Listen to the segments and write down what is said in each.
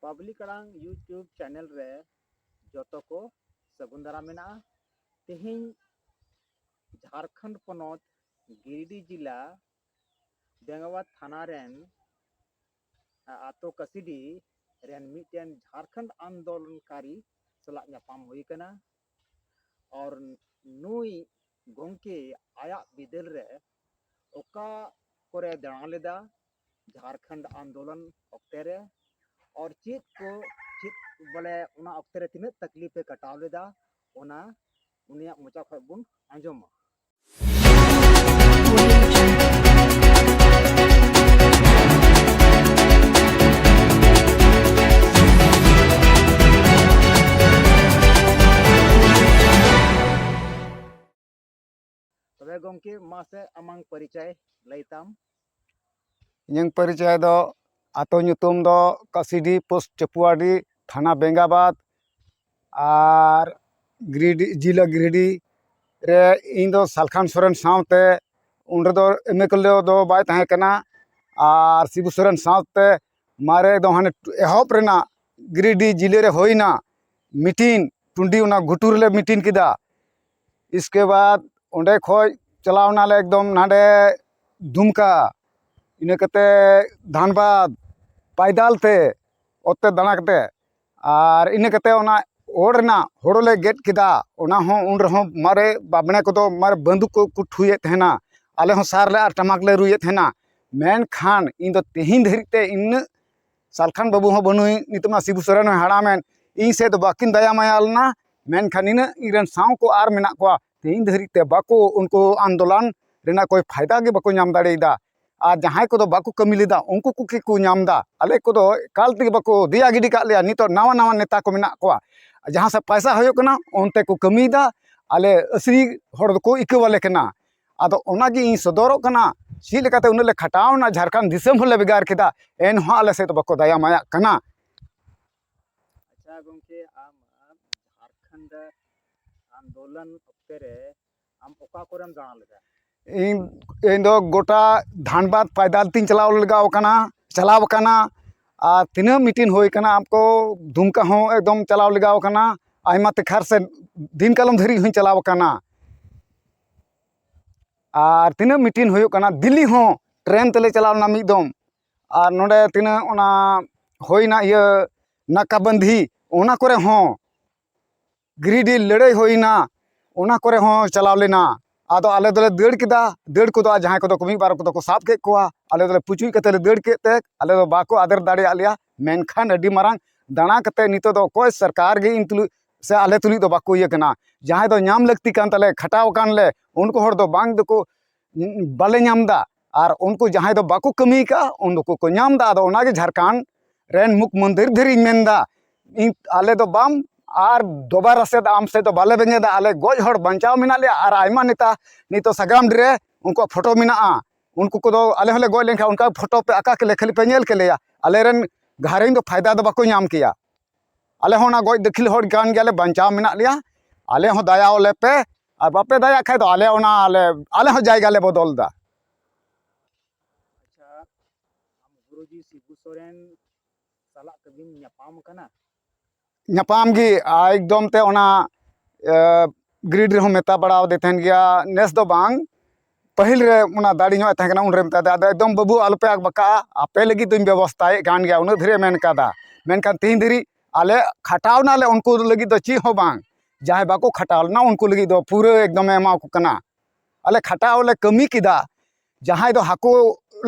Public अड़ांग YouTube channel रे जोतो को सगुन दारा मेना तेहिं झारखंड पनोत गिरिडीह जिला बेंगाबाद थाना रेन आतो कसीडी रेन मिटेन झारखंड आंदोलनकारी सलाह न्यापाम हुई कना और नुई गोंके आया बिदल रे ओका कोरे दाणा लेदा झारखंड आंदोलन ऑक्टे रे और चेत को चेत बोले उना ऑक्टे रे तिने तकलीफे कटाव लेदा उना उनिया मोचा खय बुन आंजोमा तबे गोंके मासे अमंग परिचय लैताम इᱧ परिचय दो आतो ᱧᱩᱛᱩᱢ दो कसीडी पोस्ट चपुआडी थाना बेंगाबाद और गिरिडीह जिला गिरिडीह रे इन दो सालखान सोरेन सावते उनरे दो एमएलए दो बाय तहे कना और शिबू सोरेन सावते मारे दो हाने एहब रेना गिरिडीह जिले रे होइना मीटिंग टुंडी उना घुटुर ले मीटिंग किदा इसके बाद ओंडे खोय चलावना ले एकदम नाडे दुमका इना कते धानबाद पैदल ते ओते दाना कते और इना कते ओना ओड़ना होड़ोले गेट किदा ओना हो उन रहो मारे बाबने को मारे बंदूक को कुठुए थेना आले हो सार ले और टमाक ले रुए थेना मेन खान इन दो तेहिन धरिते इन सालखान बाबू हो बनुई नितमा शिबू सोरेन हाड़ामेन इन से तो बाकिन दया मायालना मेन खान इन इरन साव को आर मेना को तेहिन धरिते बाको उनको आंदोलन रेना कोई फायदा के बाको नाम दाड़ेदा और जहाँ को बाको कमी लेदा उनको को नामदा आले को काल ते बाको दिया गिडी का लिया नितो नावा नावा नेता को मेना को जहाँ से पैसा होयो कना उनते को कमीदा आले असली हर को इकवाले कना आदो ओनागी इन सदरो कना सी लेकाते उनले खटावना झारखंड दिसम होले बेगार केदा एन हो आले से तो बाको दया माया कना। अच्छा गोंके आम झारखंड आंदोलन ऑक्टे रे आम ओका कोरम जाना लेदा इन दो गोटा धानबाद पैदल तीन चलाव लगाव कना चलाव कना और तीना मीटिंग होई कना आपको दुमका हो एकदम चलाव लगाव कना आयमा तेखार से दिन कलम धरी हुई चलाव कना और तीना मीटिंग होयो कना दिल्ली हो ट्रेन तेले चलाव ना मिदम और नोडे तीना ओना होइना ये नाकाबंदी ओना करे हो गिरिडीह लड़ाई होइना ओना करे हो चलाव लेना आदो आले दोले दड़ किदा दड़ को जहाँ को मी बार को साब के को आले दोले पुचुई कते दड़ केते आले दो बाको आदर दाड़े आलिया मेनखान अडी मारांग दाना कते नितो दो कोई सरकार गे इन तुलु से आले तुलि दो बाको ये कना जहाँ दो नाम लगती कान तले खटाव कान ले उनको हर दो बांग दो बाले नामदा और उनको जहाँ दो बाको कमी का उनको को नामदा आदो ओनागे झारखंड रेन मुख्यमंत्री धरी मेंदा इन आले दो बाम और दोबारा से आम से तो बाले बेंगे आले गज हड़ बचाव मेना ले और आयमा नेता नितो सगाम रे उनको फोटो मेना उनको को दो आले हले गज लेखा उनका फोटो पे आका के ले खाली पे नेल के लिया आले रेन घारें दो फायदा दो बाको नाम किया आले हो ना गज दखिल हड़ गान गया बचाव मेना लिया आले हो दया ओले पे और बापे दया खाए तो आले ओना आले हो जायगा ले बदल दा। अच्छा हम गुरुजी शिबू सोरेन सलाह कबिन न्यापाम कना ᱧᱟᱯᱟᱢ ᱜᱮ एकदम ते ओना गिरिडीह ᱨᱮᱦᱚᱸ ᱢᱮᱛᱟ ᱵᱟᱲᱟᱣ ᱫᱮ ᱛᱟᱦᱮᱱ ᱜᱮᱭᱟ ᱱᱮᱥ ᱫᱚ ᱵᱟᱝ ᱯᱟᱹᱦᱤᱞ ᱨᱮ ᱚᱱᱟ ᱫᱟᱲᱮ ᱧᱚᱜ ᱛᱟᱦᱮᱸ ᱠᱟᱱᱟ ᱩᱱᱨᱮ ᱢᱮᱛᱟ ᱫᱮ ᱟᱫᱚ ᱮᱠᱫᱚम ᱵᱟᱹᱵᱩ ᱟᱞᱚᱯᱮ ᱵᱟᱠᱟᱜᱼᱟ ᱟᱯᱮ ᱞᱟᱹᱜᱤᱫ ᱫᱚᱧ ᱵᱮᱵᱚᱥᱛᱷᱟᱭᱮᱫ ᱠᱟᱱ ᱜᱮᱭᱟ ᱩᱱᱟᱹᱜ ᱫᱷᱤᱨᱮ ᱢᱮᱱ ᱠᱟᱫᱟ ᱢᱮᱱᱠᱷᱟन ᱛᱮᱦᱮᱧ ᱫᱷᱟᱹᱨᱤᱡ ᱟᱞᱮ ᱠᱷᱟᱴᱟᱣᱱᱟᱞᱮ ᱩᱱᱠᱩ ᱞᱟᱹᱜᱤᱫ ᱫᱚ ᱪᱮᱫ ᱦᱚᱸ ᱵᱟᱝ ᱡᱟᱦᱟᱸᱭ ᱵᱟᱠᱚ ᱠᱷᱟᱴᱟᱣ ᱞᱮᱱᱟ ᱩᱱᱠᱩ ᱞᱟᱹᱜᱤᱫ ᱫᱚ ᱯᱩᱨᱟᱹ ᱮᱠᱫᱚᱢᱮ ᱮᱢᱟ ᱠᱚ ᱠᱟᱱᱟ ᱟᱞᱮ ᱠᱷᱟᱴᱟᱣ ᱞᱮ ᱠᱟᱹᱢᱤ ᱠᱮᱫᱟ जहाँ दो हाको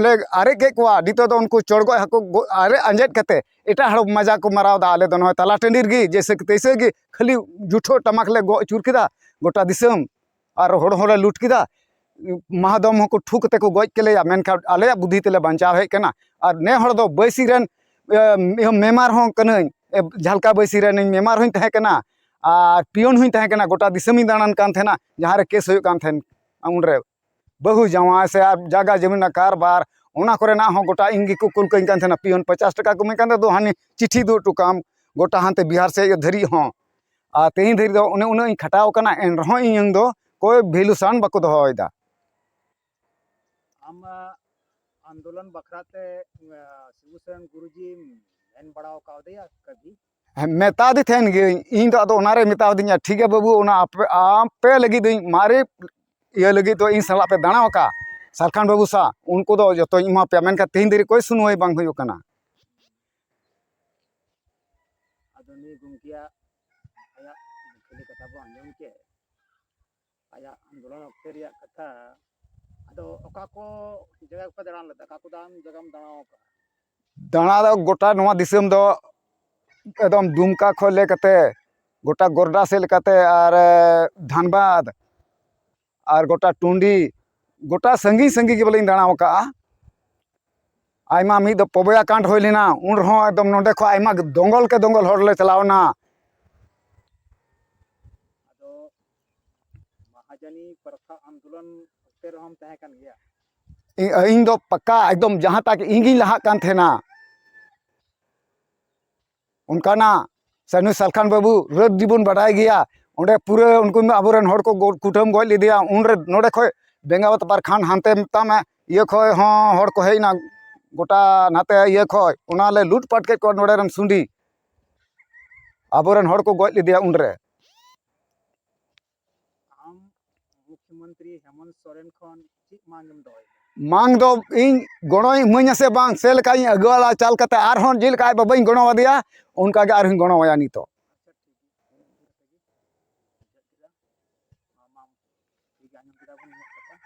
ले आरे के को नितो दो उनको चढ़गो हाको आरे अंजेट कते एटा हड़ मजा को मराव दा आले दोनों तला टंडीर गी जैसे तैसे गी खाली जुठो टमाक ले गो चूर किदा गोटा दिसम और होड़ होड़ लूट किदा महादम को ठुक ते को गज के ले मेनखा आले बुद्धि तेले बचाव हे कना और ने हड़ दो बैसी रेन मेमार हो कनई झालका बैसी रेन मेमार होई तहे कना और पियोन होई तहे कना गोटा दिसमी दाणन कान थेना जहाँ रे केस होय कान थेन उनरे बहु जवाय से जगह जमीन कारबार ओना कोरेना हो गोटा इंगी को कुल कइन कान थेना पियोन 50 टका को मेकान दो हानि चिट्ठी दो टुकाम गोटा हानते बिहार से धरी हो आ तेही धरी दो उन उन खटाव कना एन रहो इन दो कोई भेलुसान बाको दोहोयदा आम आंदोलन बखराते शिबू सोरेन गुरुजी ᱢᱮᱱ ᱵᱟᱲᱟ ᱠᱟᱣᱫᱮᱭᱟ कभी? मेता दी थेन गे इन तो अदो ओनारे मेता दिया ठीक है बाबू ओना आपे लगी दई मारे ये लगी तो इन सला पे दाना का सालखान बाबू सा उनको दो जो तो इमा पे मेनका तीन दिन कोई सुनवाई बांग हुयो कना आदमी गुंकिया आया खाली कथा बो अंजम के आया आंदोलन ऑक्टे रिया कथा आदो ओका को जगह पे दाना लेता का को दाम जगह में दाना का दाना दो गोटा नवा दिसम दो एकदम दुमका खोल लेकते गोटा गोरडा से लेकते और धनबाद और गोटा टुंडी गोटा संगी संगी के बोले दाना का आयमा मी दो पबया कांड होय लेना उन रहो एकदम नोडे खो आयमा दंगल के दंगल हर ले चलावना आदो महाजनी प्रथा आंदोलन ऑक्टे रहम तहे कन गया इन दो पक्का एकदम जहां तक इंगी लहा कान थे ना उनका ना सनु सालखान बाबू रद जीवन बढ़ाई गया उन्हें पूरे उनको आबोरन हर को कुटुम गज लिदिया उनरे नोडे खो बेंगावत बार खान हानते मता में ये खो हाँ हर को हेना गोटा नाते ये खो उनाले लूटपाट के को नोडे रन सुंडी आबोरन हर को गज लिदिया उनरे आम मुख्यमंत्री हेमंत सोरेन खन ची मांगम दोय मांग दो इन गणोई इमानी से बांग से लेका इन अगवाला चाल कते आरहन जेलका बाबाई गणो दिया उनका के आरहन गणो वाया नितो अच्छा ठीक है मामा ठीक है अंजम किदा बन कथा